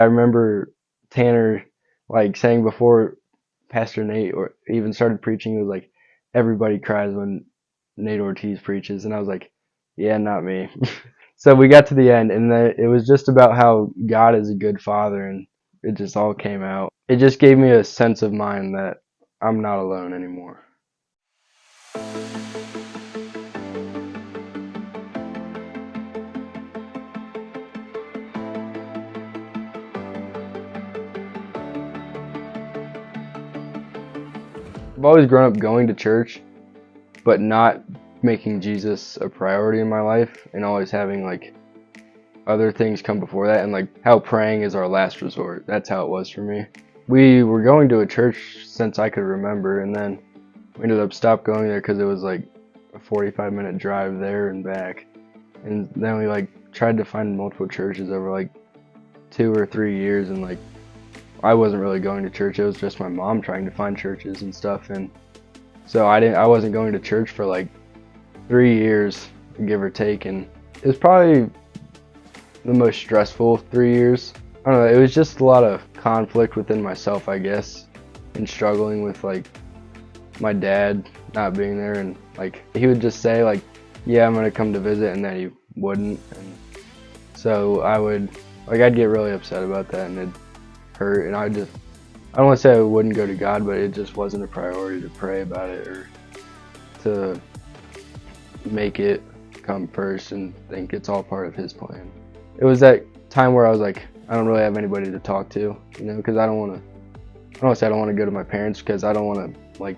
I remember Tanner saying before Pastor Nate or even started preaching, it was like everybody cries when Nate Ortiz preaches, and I was like, yeah, not me. So we got to the end, and it was just about how God is a good father, and it just all came out. It just gave me a sense of mind that I'm not alone anymore. I've always grown up going to church, but not making Jesus a priority in my life, and always having other things come before that, and how praying is our last resort. That's how it was for me. We were going to a church since I could remember, and then we ended up stopped going there because it was like a 45-minute drive there and back. And then we tried to find multiple churches over 2 or 3 years, and I wasn't really going to church. It was just my mom trying to find churches and stuff, and so I wasn't going to church for 3 years, give or take, and it was probably the most stressful 3 years. I don't know, it was just a lot of conflict within myself, I guess, and struggling with my dad not being there, and he would just say yeah, I'm gonna come to visit, and then he wouldn't, and so I'd get really upset about that, and it'd hurt, and I don't want to say I wouldn't go to God, but it just wasn't a priority to pray about it or to make it come first and think it's all part of His plan. It was that time where I was I don't really have anybody to talk to, because I don't want to say I don't want to go to my parents, because I don't want to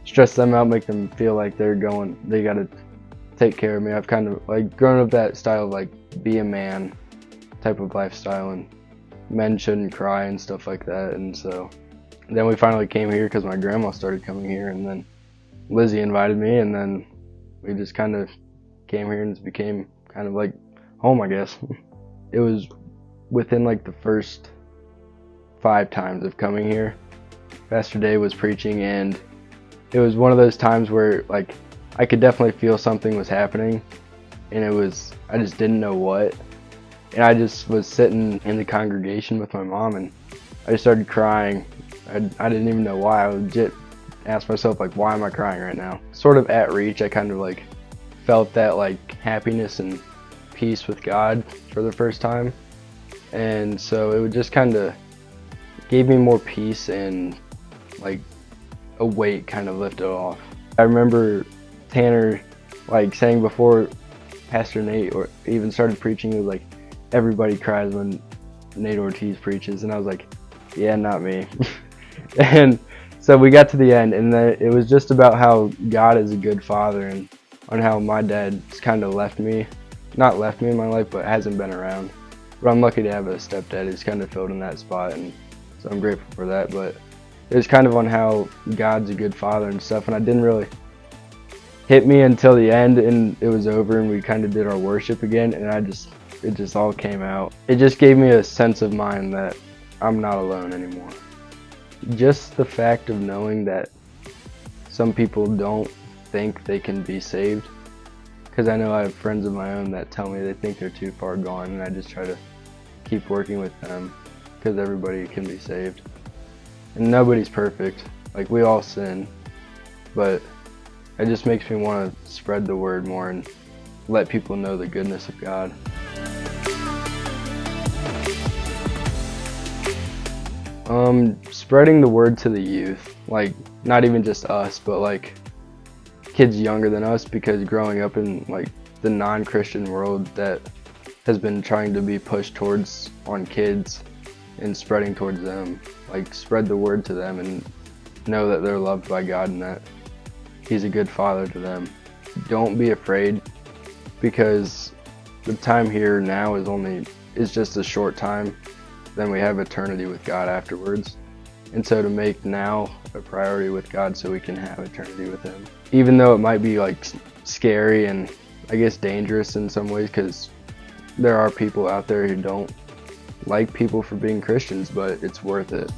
stress them out, make them feel like they got to take care of me. I've kind of grown up that style of be a man type of lifestyle, and men shouldn't cry and stuff like that. And so then we finally came here because my grandma started coming here, and then Lizzie invited me, and then we just kind of came here, and it became kind of home, I guess. It was within the first 5 times of coming here, Pastor Dave was preaching, and it was one of those times where I could definitely feel something was happening, and I just didn't know what. And I just was sitting in the congregation with my mom, and I just started crying. I didn't even know why. I legit asked myself why am I crying right now? Sort of at reach, I kind of felt that happiness and peace with God for the first time, and so it would just kind of gave me more peace, and a weight kind of lifted off. I remember Tanner saying before Pastor Nate or even started preaching, it was everybody cries when Nate Ortiz preaches, and I was like, yeah, not me. And so we got to the end, and it was just about how God is a good father, and on how my dad's kind of not left me in my life, but hasn't been around. But I'm lucky to have a stepdad who's kind of filled in that spot, and so I'm grateful for that. But it was kind of on how God's a good father and stuff, and I didn't really hit me until the end, and it was over, and we kind of did our worship again, and it just all came out. It just gave me a sense of mind that I'm not alone anymore. Just the fact of knowing that some people don't think they can be saved, because I know I have friends of my own that tell me they think they're too far gone, and I just try to keep working with them, because everybody can be saved. And nobody's perfect. We all sin, but it just makes me want to spread the word more and let people know the goodness of God. Spreading the word to the youth, not even just us, but kids younger than us, because growing up in the non-Christian world that has been trying to be pushed towards on kids, and spreading towards them, spread the word to them and know that they're loved by God and that He's a good father to them. Don't be afraid, because the time here now is just a short time. Then we have eternity with God afterwards. And so to make now a priority with God so we can have eternity with Him. Even though it might be scary and I guess dangerous in some ways, because there are people out there who don't like people for being Christians, but it's worth it.